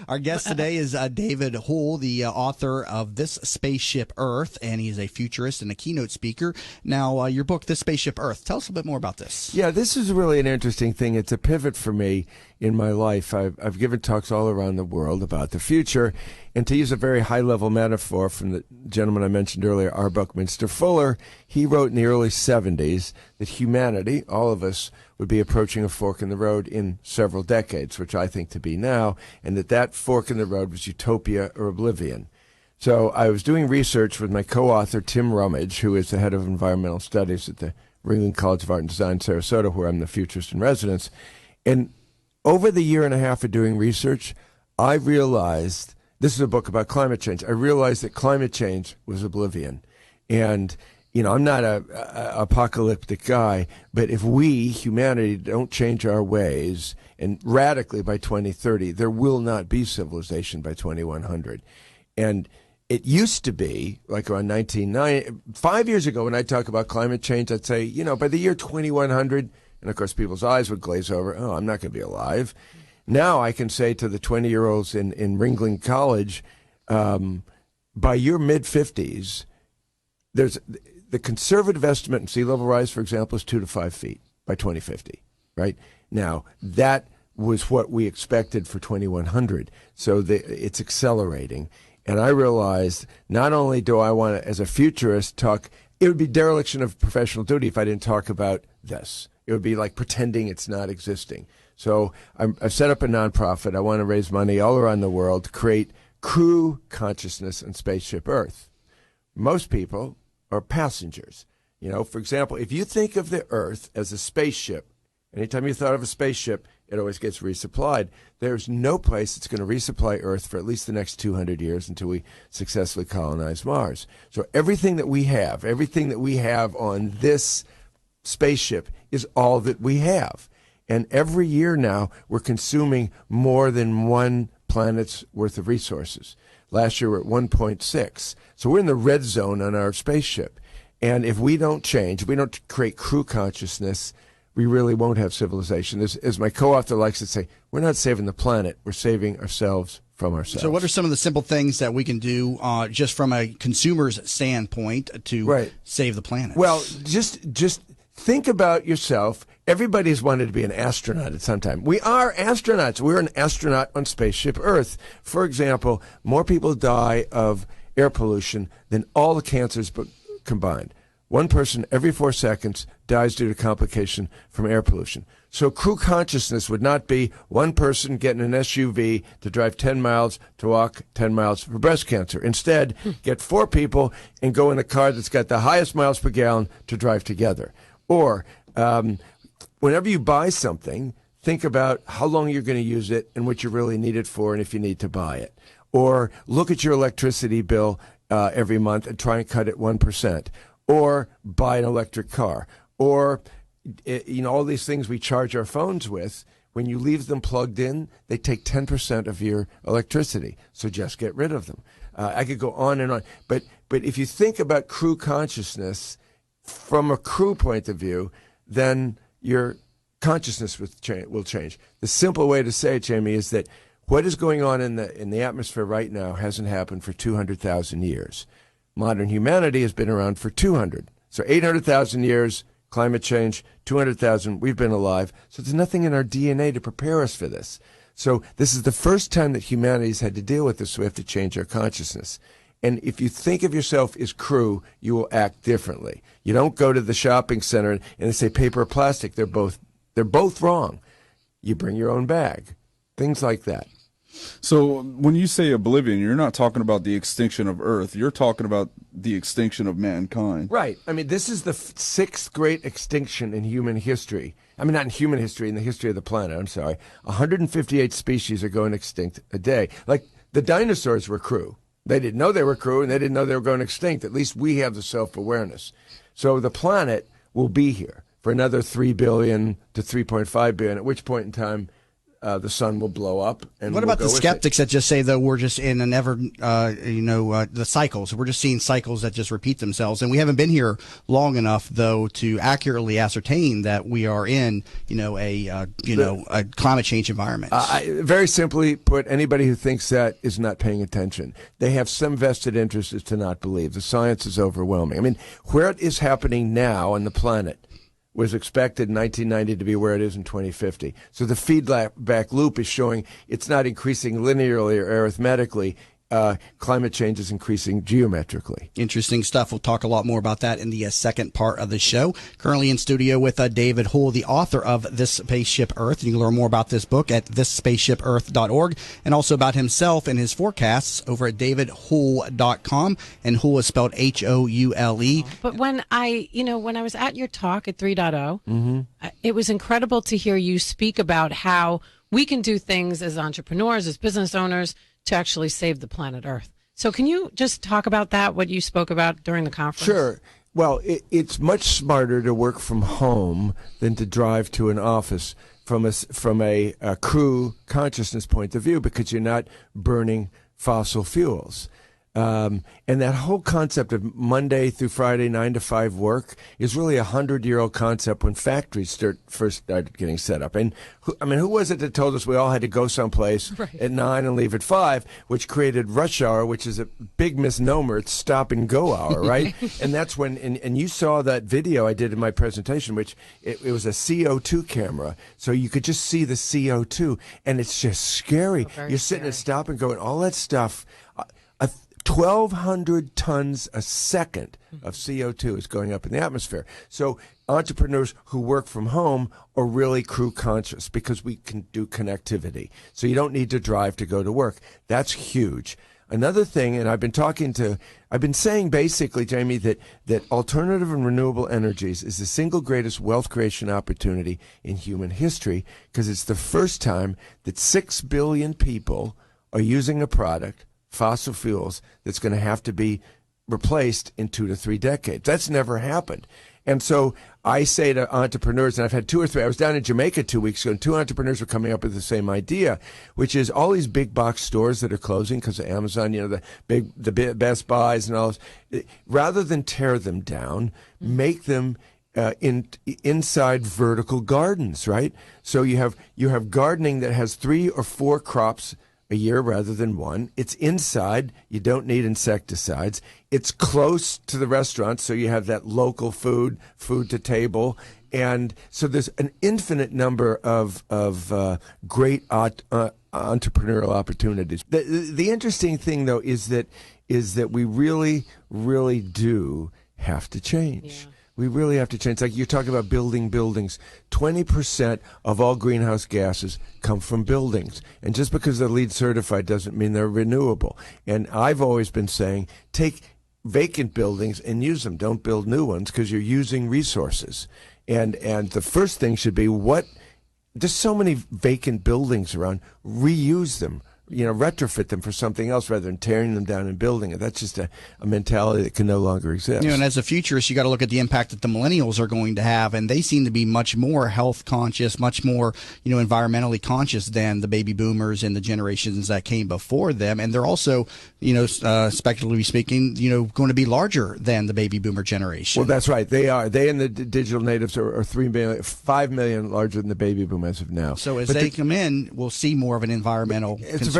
Our guest today is David Houle, the author of This Spaceship Earth, and he's a futurist and a keynote speaker. Now, your book, This Spaceship Earth, tell us a bit more about this. Yeah, this is really an interesting thing. It's a pivot for me in my life. I've given talks all around the world about the future, and to use a very high-level metaphor from the gentleman I mentioned earlier, R. Buckminster Fuller, he wrote in the early 70s that humanity, all of us, would be approaching a fork in the road in several decades, which I think to be now, and that fork in the road was utopia or oblivion. So I was doing research with my co-author, Tim Rummage, who is the head of environmental studies at the Ringling College of Art and Design, Sarasota, where I'm the futurist in residence. And over the year and a half of doing research, I realized, this is a book about climate change, I realized that climate change was oblivion. And I'm not a apocalyptic guy, but if we, humanity, don't change our ways, and radically by 2030, there will not be civilization by 2100. And it used to be, like around 1990, 5 years ago when I talk about climate change, I'd say, by the year 2100, and of course people's eyes would glaze over, oh, I'm not going to be alive. Now I can say to the 20-year-olds in Ringling College, by your mid-50s, the conservative estimate in sea level rise, for example, is 2 to 5 feet by 2050, right? Now, that was what we expected for 2100. So it's accelerating. And I realized not only do I want to, as a futurist, talk, it would be dereliction of professional duty if I didn't talk about this. It would be like pretending it's not existing. So I've set up a nonprofit. I want to raise money all around the world to create crew consciousness on Spaceship Earth. Most people are passengers. For example, if you think of the Earth as a spaceship, anytime you thought of a spaceship, it always gets resupplied. There's no place that's going to resupply Earth for at least the next 200 years until we successfully colonize Mars. So everything that we have on this spaceship is all that we have. And every year now, we're consuming more than one planet's worth of resources. Last year, we're at 1.6. So we're in the red zone on our spaceship. And if we don't change, we don't create crew consciousness, we really won't have civilization. As my co-author likes to say, we're not saving the planet, we're saving ourselves from ourselves. So what are some of the simple things that we can do just from a consumer's standpoint to save the planet? Well, just think about yourself. Everybody's wanted to be an astronaut at some time. We are astronauts. We're an astronaut on Spaceship Earth. For example, more people die of air pollution than all the cancers combined. One person every 4 seconds dies due to complication from air pollution. So crew consciousness would not be one person getting an SUV to drive 10 miles to walk 10 miles for breast cancer. Instead, get 4 people and go in a car that's got the highest miles per gallon to drive together. Or whenever you buy something, think about how long you're going to use it and what you really need it for and if you need to buy it. Or look at your electricity bill every month and try and cut it 1%. Or buy an electric car. Or, all these things we charge our phones with, when you leave them plugged in, they take 10% of your electricity. So just get rid of them. I could go on and on. But if you think about crew consciousness from a crew point of view, then your consciousness will change. The simple way to say it, Jamie, is that what is going on in the atmosphere right now hasn't happened for 200,000 years. Modern humanity has been around for 200. So 800,000 years, climate change, 200,000, we've been alive. So there's nothing in our DNA to prepare us for this. So this is the first time that humanity's had to deal with this, so we have to change our consciousness. And if you think of yourself as crew, you will act differently. You don't go to the shopping center and they say paper or plastic. They're both wrong. You bring your own bag. Things like that. So when you say oblivion, you're not talking about the extinction of Earth. You're talking about the extinction of mankind. Right. I mean, this is the 6th great extinction in human history. I mean, not in human history, in the history of the planet. I'm sorry. 158 species are going extinct a day. Like the dinosaurs were crew. They didn't know they were crew, and they didn't know they were going extinct. At least we have the self-awareness. So the planet will be here for another 3 billion to 3.5 billion, at which point in time the sun will blow up. And what about the skeptics that just say, though, we're just in an ever, the cycles? We're just seeing cycles that just repeat themselves, and we haven't been here long enough, though, to accurately ascertain that we are in, a climate change environment. Very simply put, anybody who thinks that is not paying attention. They have some vested interest is to not believe. The science is overwhelming. I mean, where it is happening now on the planet was expected in 1990 to be where it is in 2050. So the feedback loop is showing it's not increasing linearly or arithmetically. Climate change is increasing geometrically. Interesting stuff. We'll talk a lot more about that in the second part of the show. Currently in studio with David Houle, the author of This Spaceship Earth. You can learn more about this book at thisspaceshipearth.org, and also about himself and his forecasts over at davidhoule.com. And Houle is spelled Houle. But when I was at your talk at 3.0, it was incredible to hear you speak about how we can do things as entrepreneurs, as business owners, to actually save the planet Earth. So can you just talk about that, what you spoke about during the conference? Sure. Well, it's much smarter to work from home than to drive to an office from a crew consciousness point of view, because you're not burning fossil fuels. And that whole concept of Monday through Friday, 9 to 5 work is really 100-year-old concept when factories first started getting set up. And who was it that told us we all had to go someplace at 9 and leave at 5, which created rush hour, which is a big misnomer. It's stop and go hour, right? And that's when, and you saw that video I did in my presentation, which it was a CO2 camera. So you could just see the CO2, and it's just scary. You're sitting at stop and go, and all that stuff. 1,200 tons a second of CO2 is going up in the atmosphere. So entrepreneurs who work from home are really crew conscious because we can do connectivity. So you don't need to drive to go to work. That's huge. Another thing, and I've been saying basically, Jamie, that alternative and renewable energies is the single greatest wealth creation opportunity in human history, because it's the first time that 6 billion people are using a product, fossil fuels, that's going to have to be replaced in 2 to 3 decades. That's never happened. And so I say to entrepreneurs, and I've had 2 or 3, I was down in Jamaica 2 weeks ago, and 2 entrepreneurs were coming up with the same idea, which is all these big box stores that are closing because of Amazon, the Best Buys and all this, rather than tear them down, make them inside vertical gardens, right? So you have gardening that has 3 or 4 crops a year rather than 1. It's inside. You don't need insecticides. It's close to the restaurant, so you have that local food to table. And so there's an infinite number of great entrepreneurial opportunities. The interesting thing, though, is that we really, really do have to change. Yeah. We really have to change. Like you're talking about building buildings. 20% of all greenhouse gases come from buildings. And just because they're LEED certified doesn't mean they're renewable. And I've always been saying, take vacant buildings and use them. Don't build new ones, because you're using resources. And the first thing should be, there's so many vacant buildings around, reuse them. Retrofit them for something else rather than tearing them down and building it. That's just a mentality that can no longer exist. And as a futurist, you got to look at the impact that the millennials are going to have, and they seem to be much more health conscious, much more, environmentally conscious than the baby boomers and the generations that came before them. And they're also, speculatively speaking, going to be larger than the baby boomer generation. Well, that's right. They are. They and the digital natives are 5 million larger than the baby boomers of now. So as they come in, we'll see more of an environmental. It's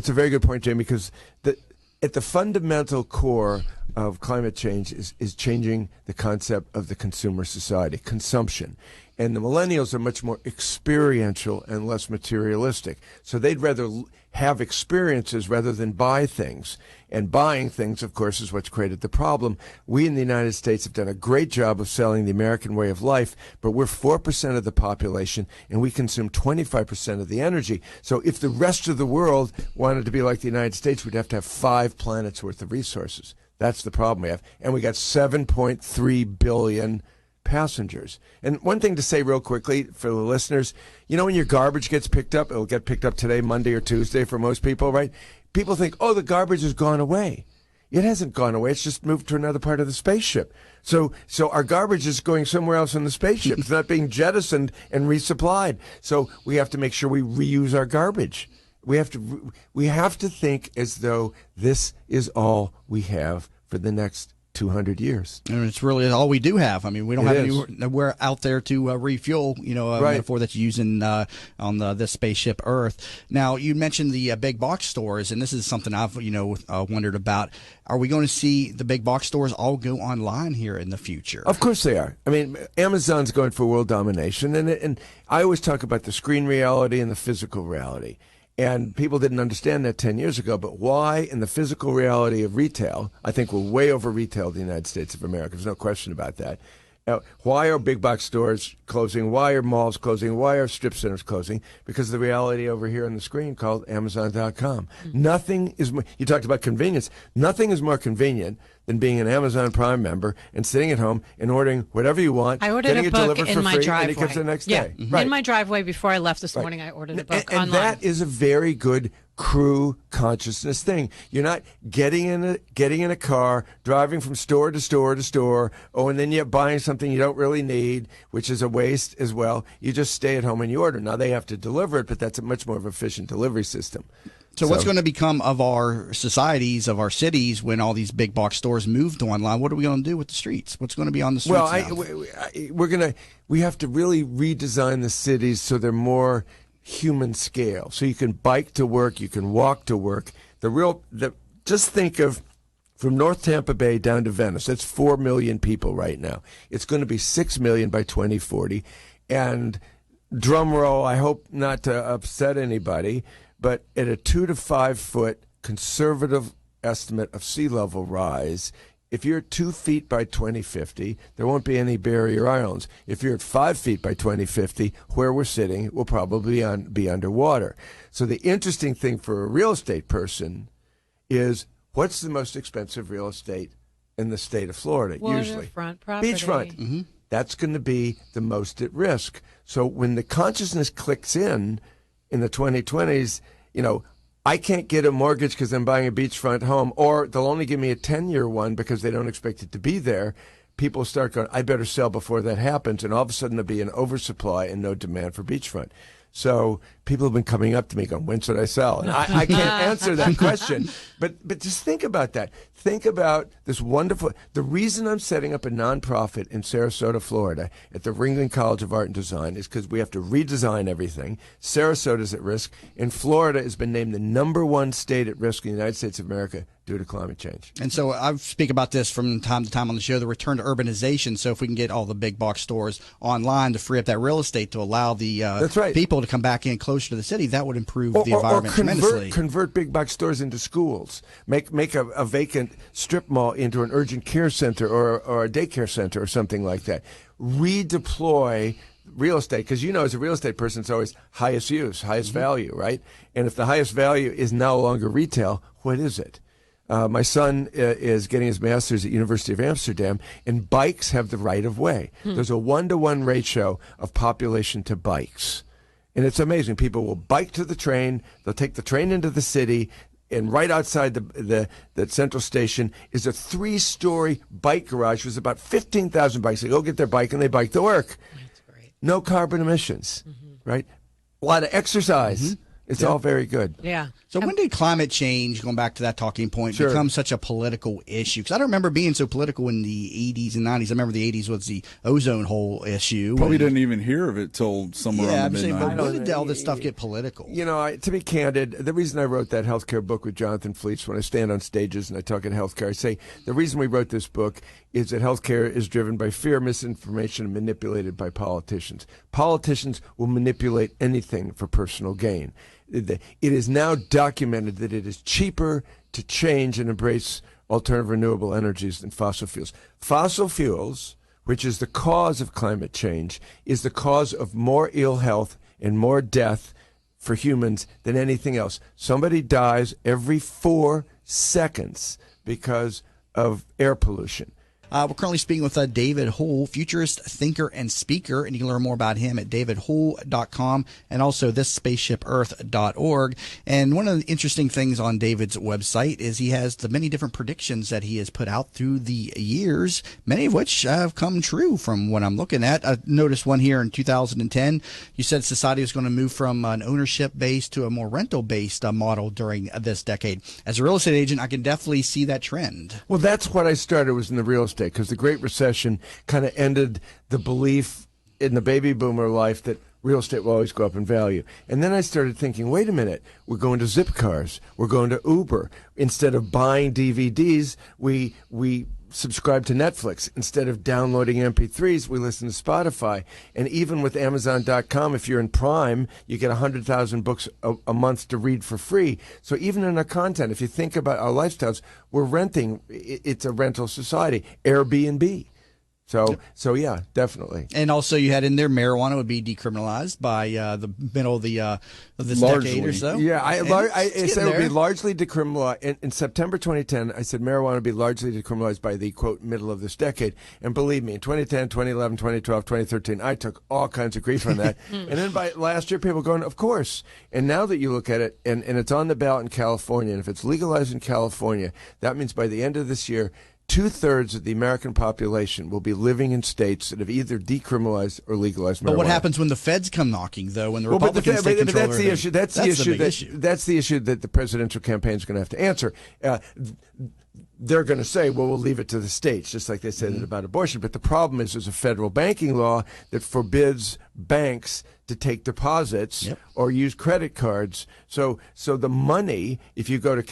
a very good point, Jamie, because at the fundamental core of climate change is changing the concept of the consumer society, consumption. And the millennials are much more experiential and less materialistic. So they'd rather have experiences rather than buy things. And buying things, of course, is what's created the problem. We in the United States have done a great job of selling the American way of life, but we're 4% of the population, and we consume 25% of the energy. So if the rest of the world wanted to be like the United States, we'd have to have 5 planets worth of resources. That's the problem we have. And we got 7.3 billion passengers. And one thing to say real quickly for the listeners, when your garbage gets picked up, it'll get picked up today, Monday or Tuesday for most people, right? People think, the garbage has gone away. It hasn't gone away. It's just moved to another part of the spaceship. So our garbage is going somewhere else in the spaceship. It's not being jettisoned and resupplied. So we have to make sure we reuse our garbage. We have to think as though this is all we have for the next 200 years. And it's really all we do have. I mean, we don't have anywhere out there to refuel, a Right. metaphor that you're using on this Spaceship Earth. Now, you mentioned the big box stores, and this is something I've, wondered about. Are we going to see the big box stores all go online here in the future? Of course they are. I mean, Amazon's going for world domination, and I always talk about the screen reality and the physical reality. And people didn't understand that 10 years ago, but why in the physical reality of retail, I think we're way over retailed in the United States of America. There's no question about that. Why are big box stores closing? Why are malls closing? Why are strip centers closing? Because of the reality over here on the screen called Amazon.com. Nothing is more, you talked about convenience. Nothing is more convenient than being an Amazon Prime member and sitting at home and ordering whatever you want. I ordered getting a it book delivered in for my free, driveway. and it comes the next day. Right. In my driveway before I left this morning, I ordered a book online. And that is a very good crew consciousness thing. You're not getting in a car, driving from store to store to store, and then you're buying something you don't really need, which is a waste as well. You just stay at home and you order. Now they have to deliver it, but that's a much more efficient delivery system. So what's going to become of our societies, of our cities, when all these big box stores move to online? What are we going to do with the streets? What's going to be on the streets now? We have to really redesign the cities so they're more human scale. So you can bike to work, you can walk to work. Just think of from North Tampa Bay down to Venice. That's 4 million people right now. It's going to be 6 million by 2040. And drum roll, I hope not to upset anybody, but at a 2 to 5 foot conservative estimate of sea level rise, if you're 2 feet by 2050, there won't be any barrier islands. If you're at 5 feet by 2050, where we're sitting will probably be underwater. So the interesting thing for a real estate person is, what's the most expensive real estate in the state of Florida? Usually Waterfront property. Beachfront. Mm-hmm. That's going to be the most at risk. So when the consciousness clicks in the 2020s, I can't get a mortgage because I'm buying a beachfront home, or they'll only give me a 10-year one because they don't expect it to be there. People start going, I better sell before that happens, and all of a sudden there'll be an oversupply and no demand for beachfront. So people have been coming up to me going, when should I sell? And I can't answer that question. But just think about that. Think about this wonderful, the reason I'm setting up a nonprofit in Sarasota, Florida at the Ringling College of Art and Design is because we have to redesign everything. Sarasota's at risk, and Florida has been named the #1 state at risk in the United States of America due to climate change. And so I speak about this from time to time on the show, the return to urbanization. So if we can get all the big box stores online to free up that real estate to allow the That's right. people to come back in closer to the city, that would improve the environment tremendously. Convert big box stores into schools. Make a vacant strip mall into an urgent care center or a daycare center or something like that. Redeploy real estate, because as a real estate person, it's always highest use, highest value, right? And if the highest value is no longer retail, what is it? My son is getting his master's at University of Amsterdam, and bikes have the right of way. There's a 1-to-1 ratio of population to bikes. And it's amazing. People will bike to the train. They'll take the train into the city. And right outside the central station is a 3-story bike garage with about 15,000 bikes. They go get their bike and they bike to work. That's great. No carbon emissions, right? A lot of exercise. It's all very good. Yeah. So when did climate change, going back to that talking point, Sure. become such a political issue? Because I don't remember being so political in the 80s and 90s. I remember the 80s was the ozone hole issue. Probably didn't even hear of it till somewhere Yeah, on I'm the saying, but mid-90s. when did all this stuff get political? To be candid, the reason I wrote that healthcare book with Jonathan Fleets, when I stand on stages and I talk in healthcare, I say the reason we wrote this book is that healthcare is driven by fear, misinformation, and manipulated by politicians. Politicians will manipulate anything for personal gain. It is now documented that it is cheaper to change and embrace alternative renewable energies than fossil fuels. Fossil fuels, which is the cause of climate change, is the cause of more ill health and more death for humans than anything else. Somebody dies every 4 seconds because of air pollution. We're currently speaking with David Houle, futurist, thinker, and speaker, and you can learn more about him at davidhoule.com and also thisspaceshipearth.org. And one of the interesting things on David's website is he has the many different predictions that he has put out through the years, many of which have come true from what I'm looking at. I noticed one here in 2010. You said society was going to move from an ownership-based to a more rental-based model during this decade. As a real estate agent, I can definitely see that trend. Well, that's what I started, was in the real estate, because the Great Recession kind of ended the belief in the baby boomer life that real estate will always go up in value. And then I started thinking, wait a minute, we're going to zip cars, we're going to Uber. Instead of buying DVDs, we subscribe to Netflix. Instead of downloading MP3s, we listen to Spotify. And even with Amazon.com, if you're in Prime, you get 100,000 books a month to read for free. So even in our content, if you think about our lifestyles, we're renting. It's a rental society. Airbnb. So yeah, definitely. And also, you had in there marijuana would be decriminalized by the middle of this Largely. decade or so. Yeah, I said it would be there. largely decriminalized. In September 2010, I said marijuana would be largely decriminalized by the, quote, middle of this decade. And believe me, in 2010, 2011, 2012, 2013, I took all kinds of grief on that. And then by last year, people were going, of course. And now that you look at it, and it's on the ballot in California, and if it's legalized in California, that means by the end of this year, 2/3 of the American population will be living in states that have either decriminalized or legalized marijuana. But what happens when the feds come knocking, though, when the Republicans take control of that's everything? the issue. That's the issue. That's the issue that the presidential campaign is going to have to answer. They're going to say, well, we'll leave it to the states, just like they said it about abortion. But the problem is there's a federal banking law that forbids banks to take deposits or use credit cards. So the money, if you go to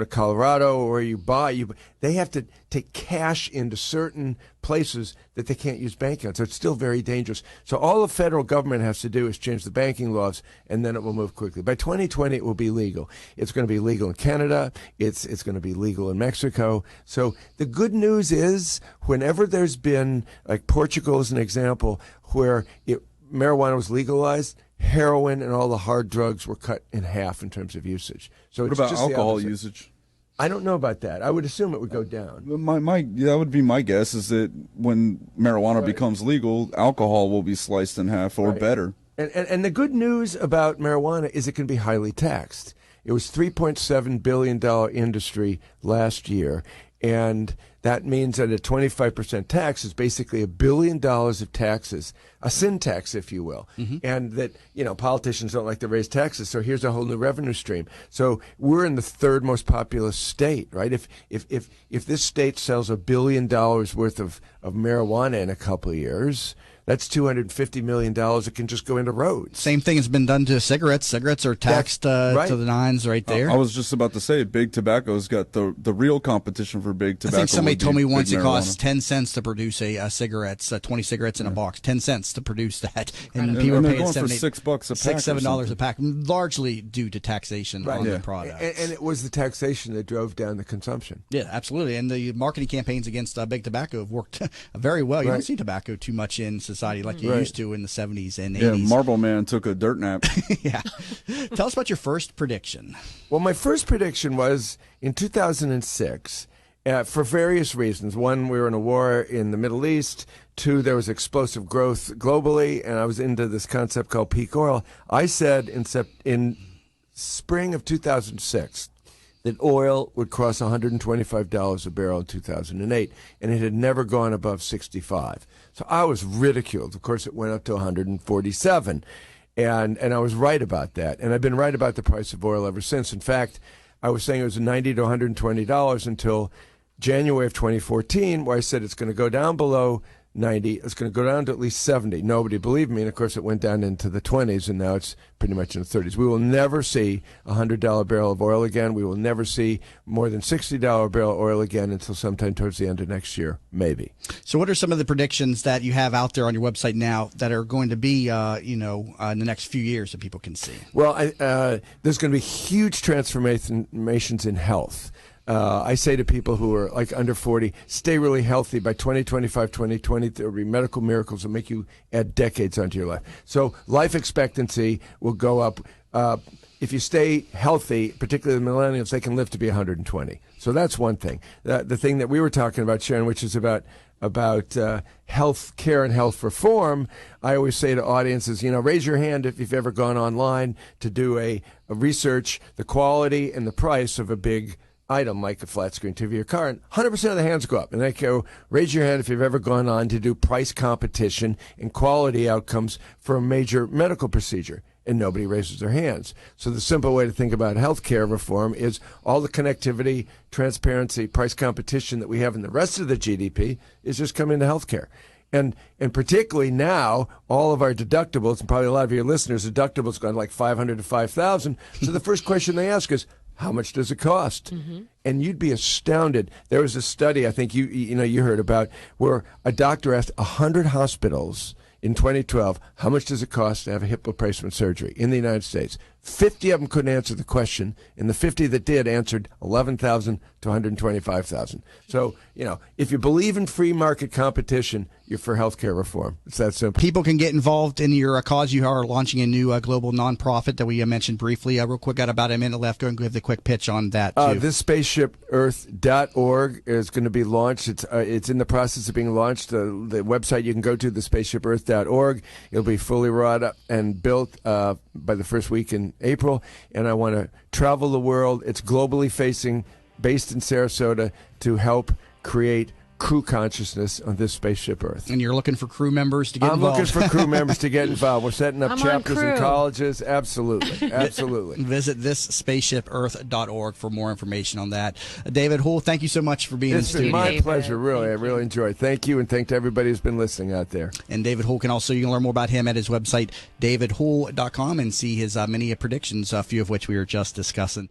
Colorado or they have to take cash into certain places that they can't use banking on. So it's still very dangerous. So all the federal government has to do is change the banking laws, and then it will move quickly. By 2020, it will be legal. It's going to be legal in Canada. It's going to be legal in Mexico. So the good news is, whenever there's been, like Portugal is an example, where marijuana was legalized, heroin and all the hard drugs were cut in half in terms of usage. So What it's about just alcohol usage? I don't know about that. I would assume it would go down. That would be my guess, is that when marijuana becomes legal, alcohol will be sliced in half or better. And the good news about marijuana is it can be highly taxed. It was $3.7 billion industry last year, and that means that a 25% tax is basically $1 billion of taxes, a sin tax, if you will. And that, politicians don't like to raise taxes, so here's a whole new revenue stream. So we're in the third most populous state, right? If this state sells $1 billion worth of marijuana in a couple of years, that's $250 million that can just go into roads. Same thing has been done to cigarettes. Cigarettes are taxed to the nines right there. I was just about to say, big tobacco's got the real competition for big tobacco. I think somebody told me once it costs 10 cents to produce a cigarettes, 20 cigarettes in a box. 10 cents to produce that, and people are they're paying going for $6 a pack, $7 a pack, largely due to taxation on the product. And it was the taxation that drove down the consumption. Yeah, absolutely. And the marketing campaigns against big tobacco have worked very well. You don't see tobacco too much in society like you used to in the 70s and 80s. Yeah, Marble Man took a dirt nap. Yeah. Tell us about your first prediction. Well, my first prediction was in 2006, for various reasons. One, we were in a war in the Middle East. Two, there was explosive growth globally, and I was into this concept called peak oil. I said in spring of 2006 that oil would cross $125 a barrel in 2008, and it had never gone above 65. So I was ridiculed. Of course, it went up to 147, and I was right about that. And I've been right about the price of oil ever since. In fact, I was saying it was $90 to $120 until January of 2014, where I said it's going to go down below 90. It's going to go down to at least 70. Nobody believed me, and of course it went down into the 20s, and now it's pretty much in the 30s. We will never see a $100 barrel of oil again. We will never see more than $60 barrel oil again until sometime towards the end of next year, maybe. So what are some of the predictions that you have out there on your website now that are going to be, in the next few years that people can see? Well, there's going to be huge transformations in health. I say to people who are like under 40, stay really healthy. By 2025, 2020, there will be medical miracles that make you add decades onto your life. So life expectancy will go up. if you stay healthy, particularly the millennials, they can live to be 120. So that's one thing. The thing that we were talking about, Sharon, which is about health care and health reform, I always say to audiences, raise your hand if you've ever gone online to do a research, the quality and the price of a big item like a flat screen TV or car, and 100% of the hands go up. And they go, raise your hand if you've ever gone on to do price competition and quality outcomes for a major medical procedure. And nobody raises their hands. So the simple way to think about healthcare reform is all the connectivity, transparency, price competition that we have in the rest of the GDP is just come into healthcare. And particularly now, all of our deductibles, and probably a lot of your listeners, deductibles gone like $500 to $5,000. So the first question they ask is, how much does it cost? Mm-hmm. And you'd be astounded. There was a study I think you heard about where a doctor asked 100 hospitals in 2012, how much does it cost to have a hip replacement surgery in the United States? 50 of them couldn't answer the question, and the 50 that did answered $11,000 to $125,000. So, if you believe in free market competition, you're for healthcare reform. It's that simple. People can get involved in your cause. You are launching a new global nonprofit that we mentioned briefly. Real quick, got about a minute left. Go and give the quick pitch on that, too. This SpaceshipEarth.org is going to be launched. It's in the process of being launched. The website you can go to, the SpaceshipEarth.org. It'll be fully wrought up and built by the first week in April, and I want to travel the world. It's globally facing, based in Sarasota, to help create crew consciousness on this Spaceship Earth. And you're looking for crew members to get involved? I'm looking for crew members to get involved. We're setting up chapters in colleges. Absolutely. Visit thisspaceshipearth.org for more information on that. David Houle, thank you so much for being in the studio. It's been my pleasure, really. I really enjoyed it. Thank you, and thank to everybody who's been listening out there. And David Houle you can learn more about him at his website, davidhoule.com, and see his many predictions, a few of which we were just discussing.